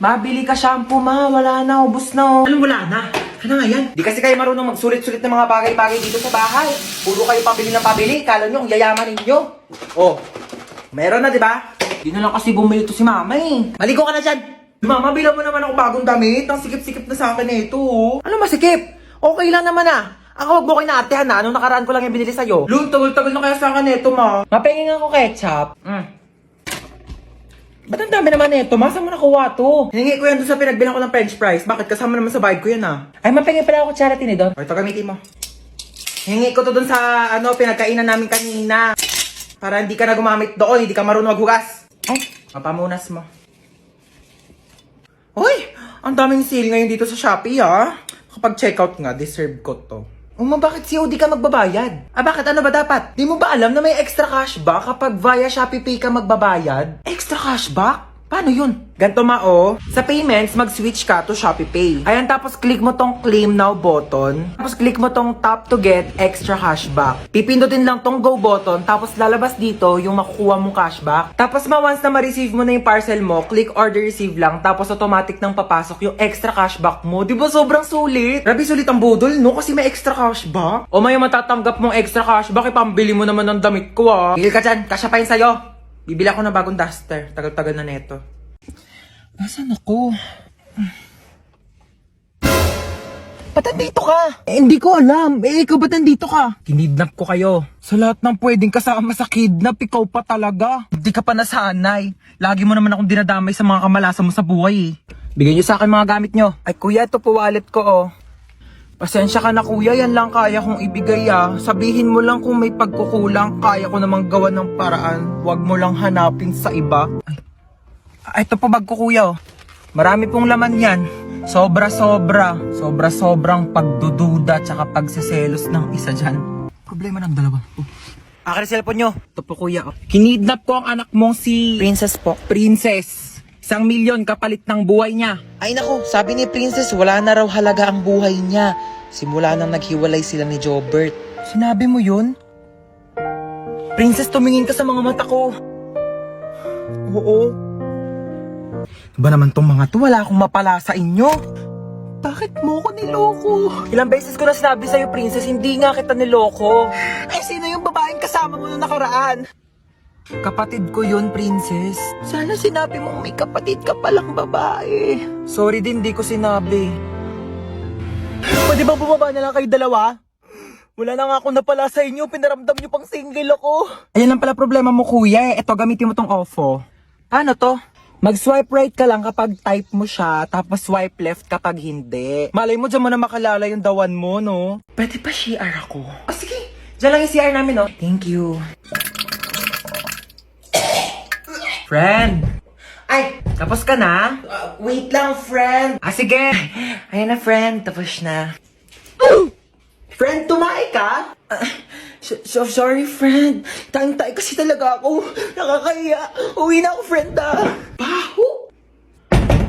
Mabili ka shampoo, ma. Wala na, ubos na. Anong wala na? Ano nga yan? Di kasi kayo marunong magsulit-sulit ng mga bagay-bagay dito sa bahay. Puro kayo pabili ng pabili. Kala nyo, ang yayaman ninyo. Oh, meron na, di ba? Di na lang kasi bumili to si mama eh. Maligo ka na dyan. Mama, bilang mo naman ako bagong damit. Ang sikip-sikip na sa akin na ito. Ano masikip? Okay lang naman ah. Ako wag mo kayo naatehan na. Anong nakaraan ko lang yung binili sa'yo? Lun, tagal-tagal na kaya sa akin ito, ma. Mapengin ako ketchup. Ba't ang dami naman ito? Masa mo nakuha to? Hiningi ko yan doon sa pinagbilang ko ng french fries. Bakit? Kasama naman sa bayad ko yan ah. Ay, mapengin pala ako charity ni Don. O, ito gamitin mo. Hiningi ko to doon sa pinagkainan namin kanina. Para hindi ka na gumamit doon. Hindi ka marunong maghugas. Ay, mapamunas mo. Uy! Ang daming sale ngayon dito sa Shopee ah. Kapag checkout nga, deserve ko to. Bakit COD ka magbabayad? Bakit? Ano ba dapat? Di mo ba alam na may extra cashback kapag via Shopee Pay ka magbabayad? Extra cashback? Paano yun? Ganto sa payments, mag-switch ka to Shopee Pay. Ayan, tapos click mo tong claim now button. Tapos click mo tong tap to get extra cashback. Pipindutin lang tong go button, tapos lalabas dito yung makukuha mong cashback. Tapos once na ma-receive mo na yung parcel mo, click order receive lang, tapos automatic nang papasok yung extra cashback mo. Di ba sobrang sulit? Grabe sulit ang budol, no? Kasi may extra cashback. O may matatanggap mong extra cashback, ipambili mo naman ng damit ko ah. Bigil ka dyan, kasya pa yun sa'yo. Bibili ako ng bagong duster. Tagal-tagal na neto. Nasaan ako? Ba't nandito ka? Hindi ko alam. Ikaw ba't nandito ka? Kinidnap ko kayo. Sa lahat ng pwedeng kasama sa kidnap, ikaw pa talaga. Hindi ka pa nasanay. Lagi mo naman akong dinadamay sa mga kamalasan mo sa buhay eh. Bigyan niyo sa akin mga gamit nyo. Ay kuya, ito po wallet ko oh. Pasensya ka na kuya, yan lang kaya kong ibigay ah. Sabihin mo lang kung may pagkukulang, kaya ko namang gawa ng paraan. Huwag mo lang hanapin sa iba. Ay, ito po bag ko kuya oh. Marami pong laman yan. Sobra-sobrang pagdududa tsaka pagseselos ng isa dyan. Problema ng dalawa. Akin ang cellphone nyo. Ito po kuya oh. Kinidnap ko ang anak mong si Princess po. Princess. 1,000,000 kapalit ng buhay niya. Ay nako, sabi ni Princess wala na raw halaga ang buhay niya. Simula nang naghiwalay sila ni Jobert. Sinabi mo yun? Princess, tumingin ka sa mga mata ko. Oo. Ba naman tong mga to, wala akong mapala sa inyo. Bakit mo ko niloko? Ilang beses ko na sinabi sa'yo, Princess, hindi nga kita niloko. Ay, sino yung babaeng kasama mo nung nakaraan? Kapatid ko yun, Princess. Sana sinabi mo may kapatid ka palang babae. Sorry din, di ko sinabi. Pwede ba bumaba na lang kayo dalawa? Wala na nga ako napala sa inyo, pinaramdam nyo pang single ako. Ayan lang pala problema mo, kuya. Eto, gamitin mo tong OFO. Paano to? Mag-swipe right ka lang kapag type mo siya, tapos swipe left kapag hindi. Malay mo, dyan mo na makalala yung dawan mo, no? Pwede pa CR ako? Oh, sige. Dyan lang yung CR namin, no? Thank you. Friend! Ay, tapos ka na? Wait lang, friend. Sige. Ayan na, friend. Tapos na. Friend, tumae ka? Sorry, friend. Tayong-tay kasi talaga ako. Nakakahiya. Uwi na ako, friend, Baho!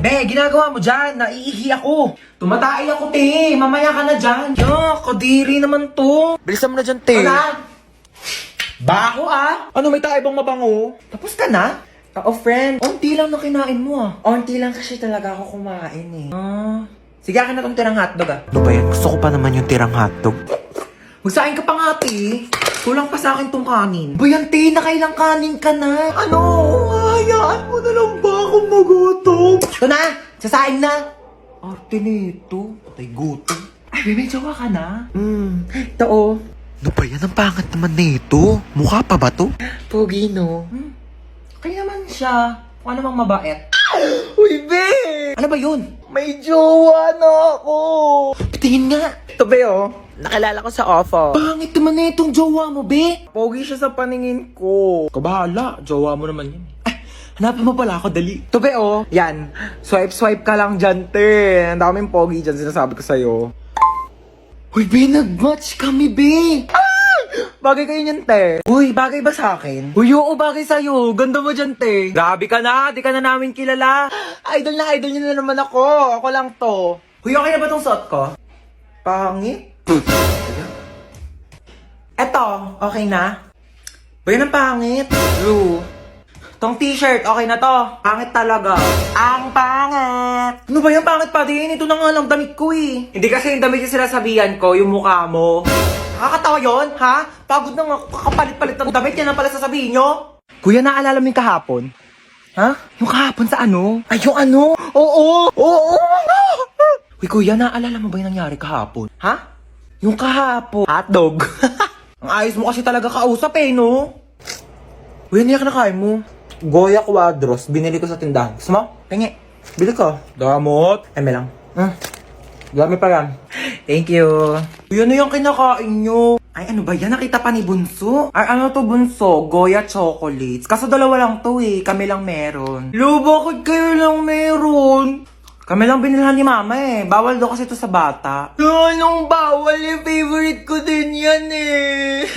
Be, ginagawa mo dyan. Naiihi ako. Tumatay ako, te. Mamaya ka na dyan. Kadiri naman to. Bilisan mo na dyan, te. Baho, Ano, may tayo bang mabango? Tapos ka na? Oo, friend. Onti lang na kinain mo, Onti lang kasi talaga ako kumain, eh. Sige, akin na tong tirang hotdog, Ano ba yan? Gusto ko pa naman yung tirang hotdog. Magsain ka pa nga, te. Kulang pa sa akin tong kanin. Bayan, te, nakailang kanin ka na. Ano? Hayaan mo na lang ba akong magutom? Ito na! Sasain na! Arte nito. Patay gutom. Ay, may jowa ka na? Ito, Ano ba yan? Ang pangat naman nito. Mukha pa ba to? Pogi, no? Kaya naman siya. Kung namang mabait. Uy, be! Ano ba yun? May jowa na ako! Tingin nga! Ito, be, Nakilala ko sa OFO. Pangit naman na itong jowa mo, be! Pogi siya sa paningin ko. Kabahala, jowa mo naman yun. Hanapin mo pala ako, dali. Ito, be, Yan. Swipe ka lang dyan, te. Ang daming pogi dyan, sinasabi ko sa'yo. Uy, be, nag-match kami, be! Bagay kayo niyan, te. Uy, bagay ba sa akin? Uy, oo, bagay sa'yo. Ganda mo dyan, te. Grabe ka na. Di ka na namin kilala. Idol niyo na naman ako. Ako lang to. Uy, okay na ba tong suot ko? Pangit. Eto, okay na? Ba yun ang pangit? Blue. Tong t-shirt, okay na to. Pangit talaga. Ang pangit. pangit. Ano ba yan? Pangit pa din. Ito na nga lang damit ko eh. Hindi kasi yung damit yung sinasabihan ko, yung mukha mo. Nakakatawa yon, ha? Pagod na nga ako kakapalit-palit ng damit. Yan ang pala sasabihin nyo. Kuya, naalala mo yung kahapon? Ha? Yung kahapon sa ano? Ay, yung ano? Oo! Oo! Uy, kuya, naalala mo ba yung nangyari kahapon? Ha? Yung kahapon. Hotdog. Ang ayos mo kasi talaga kausap eh, no? Uy, ano yung kinakain mo? Goya Quadros. Binili ko sa tindahan. Gusto mo? Tingi. Bili ko. Damot. Eme lang. Dami pa yan. Thank you. Uy, ano yung kinakain nyo? Ay, ano ba yan? Nakita pa ni Bunso? Ay, ano to, Bunso? Goya chocolates. Kaso dalawa lang to eh. Kami lang meron. Lo, bakit kayo lang meron? Kami lang binilhan ni Mama eh. Bawal daw kasi to sa bata. Anong bawal? Yung favorite ko din yan eh.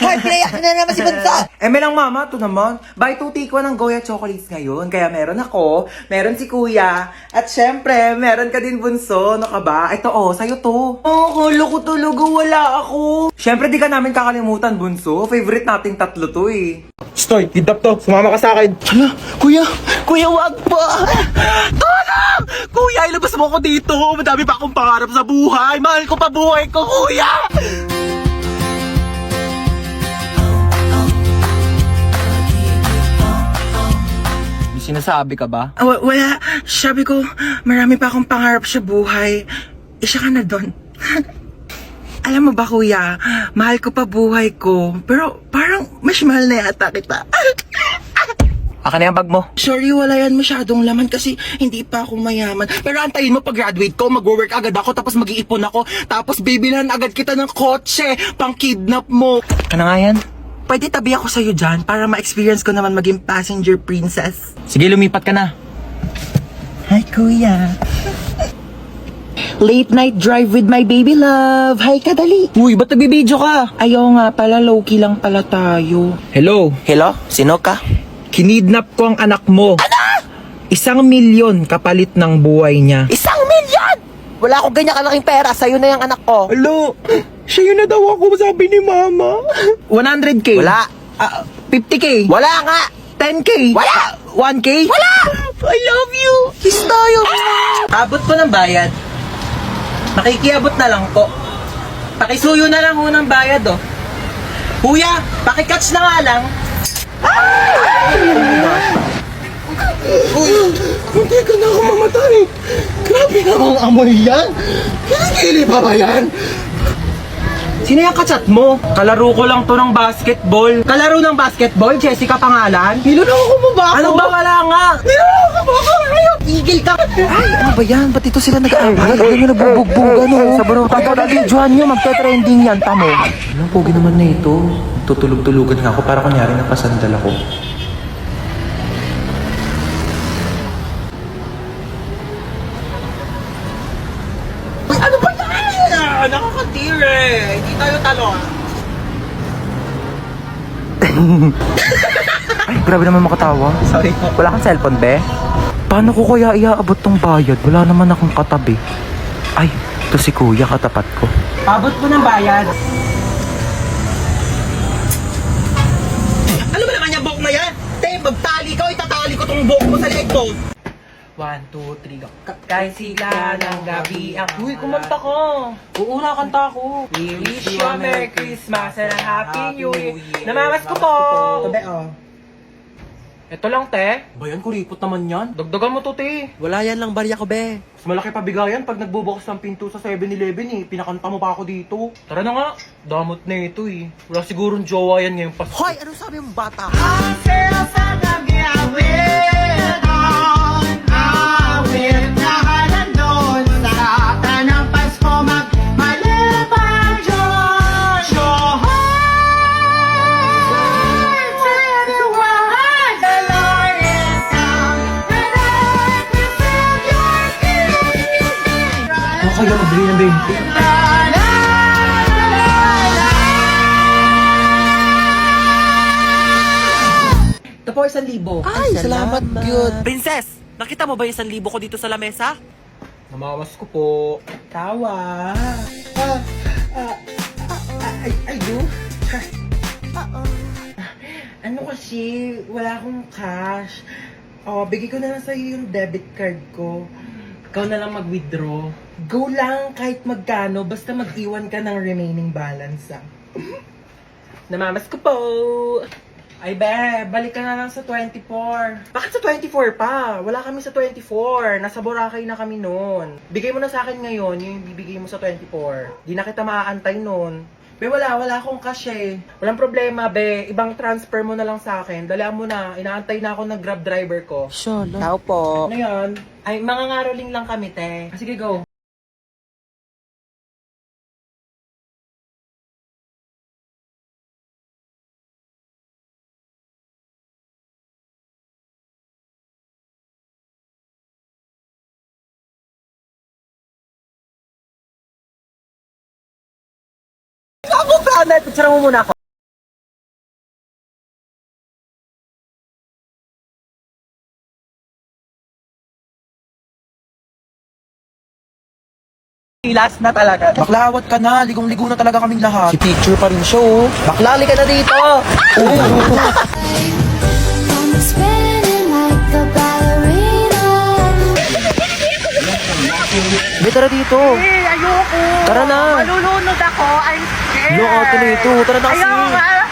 Hoy, pinayak na naman si Bunso! May lang Mama, to naman. Buy 2 take 1 ng Goya chocolates ngayon. Kaya meron ako, meron si Kuya, at syempre, meron ka din Bunso. Ano ka ba? Ito sa'yo to. Kala ko talaga wala ako. Syempre, di ka namin kakalimutan, Bunso. Favorite nating tatlo to eh. Stoy, kidnap to. Sumama ka sa akin. Hala, kuya! Kuya, wag pa! Tulong! Kuya, ilabas mo ako dito! Madami pa akong pangarap sa buhay! Mahal ko pa buhay ko, kuya! May sinasabi ka ba? Wala. Sabi ko, marami pa akong pangarap sa buhay. Isa ka na doon. Alam mo ba, kuya, mahal ko pa buhay ko. Pero parang mas mahal na yata kita. Aka na yung bag mo. Sorry, wala yan masyadong laman kasi hindi pa ako mayaman. Pero antayin mo pag graduate ko, mag-work agad ako, tapos mag-iipon ako, tapos bibilhan agad kita ng kotse, pang kidnap mo. Ano nga yan? Pwede tabi ako sa'yo dyan para ma-experience ko naman maging passenger princess. Sige, lumipat ka na. Hi, kuya. Late night drive with my baby love. Hi, kadali. Uy, ba't nagbibideo ka? Ayaw nga pala, low-key lang pala tayo. Hello? Hello? Sino ka? Kinidnap ko ang anak mo. Ano? 1,000,000 kapalit ng buhay niya. 1,000,000! Wala akong ganyan kalaking pera. Sa'yo na yung anak ko. Hello? Siya yun na daw ako, sabi ni Mama. 100K? Wala. 50K? Wala nga. 10K? Wala. 1K? Wala! I love you! Kiss tayo. Abot po ng bayad. Makikiabot na lang po. Pakisuyo na lang ho ng bayad, oh. Kuya, pakikatch na nga lang. Hindi ka na ako mamatay. Grabe namang amoy yan. Kilikili pa ba yan? Sino yung kachat mo? Kalaro ko lang to ng basketball. Kalaro ng basketball? Jessica pangalan? Niloloko mo ba ako? Ano ba? Wala nga. Niloloko mo ako? Ayun, tigil ka. Ay, ano ba yan? Ba't ito sila nag-aaway? Ano na nagbubugbog, ano? Sa baro, pagka-videohan nyo, magte-trending yan, tamo. Anong pogi naman na ito? Tutulog-tulugan nga ako para kunyari napasandal ako. Uy, ano ba yan? Nakakatire. Hindi tayo talo. Ay, grabe naman makatawa. Sorry po. Wala kang cellphone, be? Paano ko kaya iaabot tong bayad? Wala naman akong katabi. Ay, to si kuya katapat ko. Abot po ng bayad. Ano ba naman yung buhok na yan? Te, magtali ka o itatali ko tong buhok mo sa leg mo. 1, 2, 3, go. Kahit sila ng gabi ang... Uy, kumanta ka. Oo, nakanta ko. We wish you a Merry Christmas and a Happy New Year. Namamas ko po. Tabi, Ito lang, te. Bayan, kuripot naman yan. Dagdagan mo to, te. Wala yan lang barya ko, be. Mas malaki pa bigayan pag nagbubukas ng pinto sa 7-Eleven eh. Pinakanta mo pa ako dito. Tara na nga. Damot na ito eh. Wala sigurong jowa yan ngayong Pasko. Hoy, ano sabi mong bata? Kaya mabili ng 20. Ito po, 1,000. Ay, salamat, cute. Princess, nakita mo ba yung 1,000 ko dito sa lamesa? Namamas ko po. Tawa. I do? Ano kasi, wala akong cash. Oh, bigay ko na lang sa'yo yung debit card ko. Ikaw na lang mag-withdraw. Go lang kahit magkano, basta mag-iwan ka ng remaining balance, ah. Namamas ko po. Ay, be, balik ka na lang sa 24. Bakit sa 24 pa? Wala kami sa 24. Nasa Boracay na kami noon. Bigay mo na sa akin ngayon, yung bibigay mo sa 24. Di na kita maaantay noon. Be, wala akong cash eh. Walang problema, be. Ibang transfer mo na lang sa akin. Dalihan mo na. Inaantay na ako ng Grab driver ko. Shala. Tao po. Ano yun? Ay, mga ngaroling lang kami, te. Sige, go. Ako ka, picture mo muna ako. Last na talaga. Baklawat ka na, ligong-ligo na talaga kaming lahat. Si picture pa rin siya, oh. Baklali ka na dito! I'm spinning like a ballerina. Be, tara dito. Eh, ayoko! Tara na. Malulunod ako. I'm scared! Lo, ate na ito. Tara na kasi. Ayoko!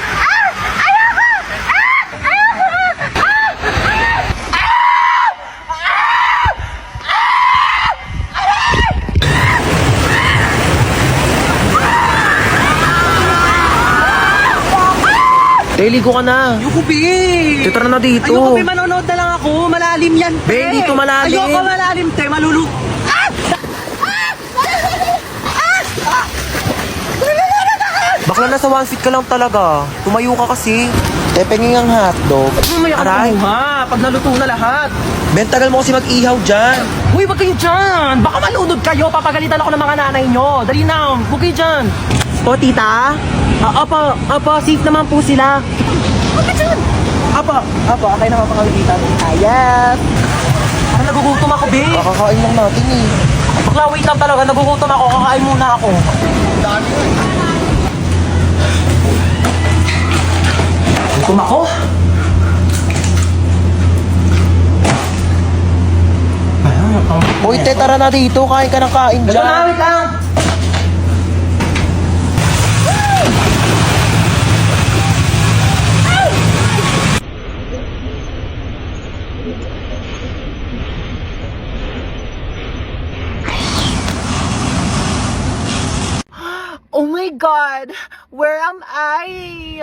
Ligo ka na. Ayoko, be! Tara na dito. Ayoko, be! Manonood na lang ako. Malalim yan, Be, dito malalim. Ayoko malalim, te. Bakla nasa one seat ka lang talaga. Tumayo ka kasi. Tepenging ang hotdog. Mamaya ka Aray. kumuha. Pag naluto na lahat. Ben, tagal mo kasi mag-ihaw dyan. Uy, wag kayo dyan! Baka malunod kayo, papagalitan ako ng mga nanay nyo. Dali na, wag kayo dyan. Po, tita? Opo, safe naman po sila. Wag ka dyan! Opo, okay naman pagkalitan. Yes! Parang nagugutom ako, be. Kakakain lang natin eh. Bakla, wait lang talaga, nagugutom ako, kakain muna ako. Gutom ako? Uy, te, tara na dito. Kain ka ng kain Ito dyan. na, wait lang! Oh my God! Where am I?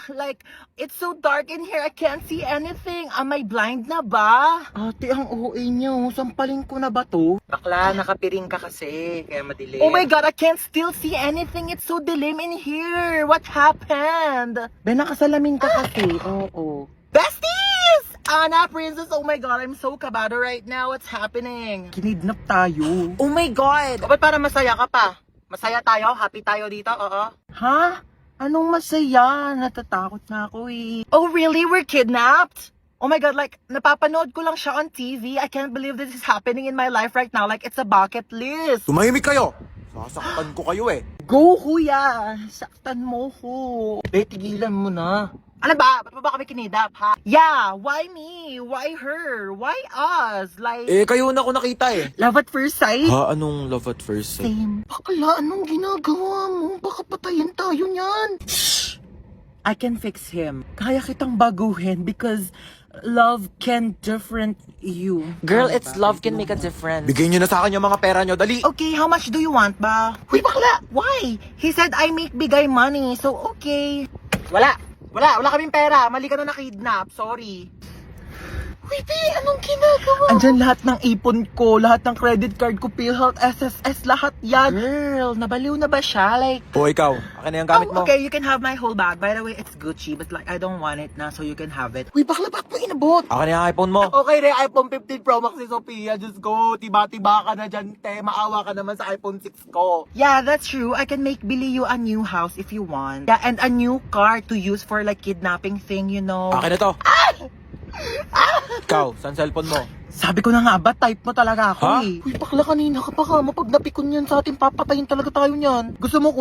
Like, it's so dark in here. I can't see anything. Am I blind na ba? Ate, ang OA niyo. Sampalin ko na ba to? Bakla, nakapiring ka kasi. Kaya madilim. Oh my God, I can't still see anything. It's so dilim in here. What happened? Ben, nakasalamin ka kasi. Oo. Besties! Anna, Princess, oh my God, I'm so kabado right now. What's happening? Kinidnap tayo. Oh my God! Ba't para masaya ka pa? Masaya tayo? Happy tayo dito? Oo. Ha? Anong masaya? Natatakot na ako eh. Oh really? We're kidnapped? Oh my God, like, napapanood ko lang siya on TV. I can't believe this is happening in my life right now. Like, it's a bucket list. Tumahimik kayo. Sasaktan ko kayo eh. Go, kuya! Saktan mo ko. Be, tigilan mo na. Ano ba? Ba't ba kami kinidap, ha? Yeah, why me? Why her? Why us? Like, Kayo na ako nakita eh. Love at first sight? Ha? Anong love at first sight? same. Bakla, anong ginagawa mo? Baka patayin tayo niyan. I can fix him. Kaya kitang baguhin because love can different you. Girl, it's love can make a difference. Bigyan nyo na sa akin yung mga pera nyo. Dali. Okay, how much do you want ba? Uy, bakla! Why? He said I make bigay money, so okay. Wala kaming pera. Mali ka na nakidnap. Sorry. Uy, Bi, anong ginagawa? Andyan lahat ng ipon ko, lahat ng credit card ko, PhilHealth, SSS, lahat yan. Girl, nabaliw na ba siya? Like, O ikaw, akin na yung gamit mo. okay, you can have my whole bag. By the way, it's Gucci, but like, I don't want it na, so you can have it. Uy, bakla, bakit mo inabot? Akin na yung iPhone mo. Okay rin, iPhone 15 Pro Max ni Sophia. Just go, tiba-tiba ka na dyan, te. Maawa ka naman sa iPhone 6 ko. Yeah, that's true. I can make Billy you a new house if you want. Yeah, and a new car to use for like kidnapping thing, you know. Akin na to. Ikaw, saan cellphone mo? Sabi ko na nga ba, type mo talaga ako Ha? eh. Uy, bakla kanina ka pa ka. Mapag napikon yan sa atin, papatayin talaga tayo niyan. Gusto mo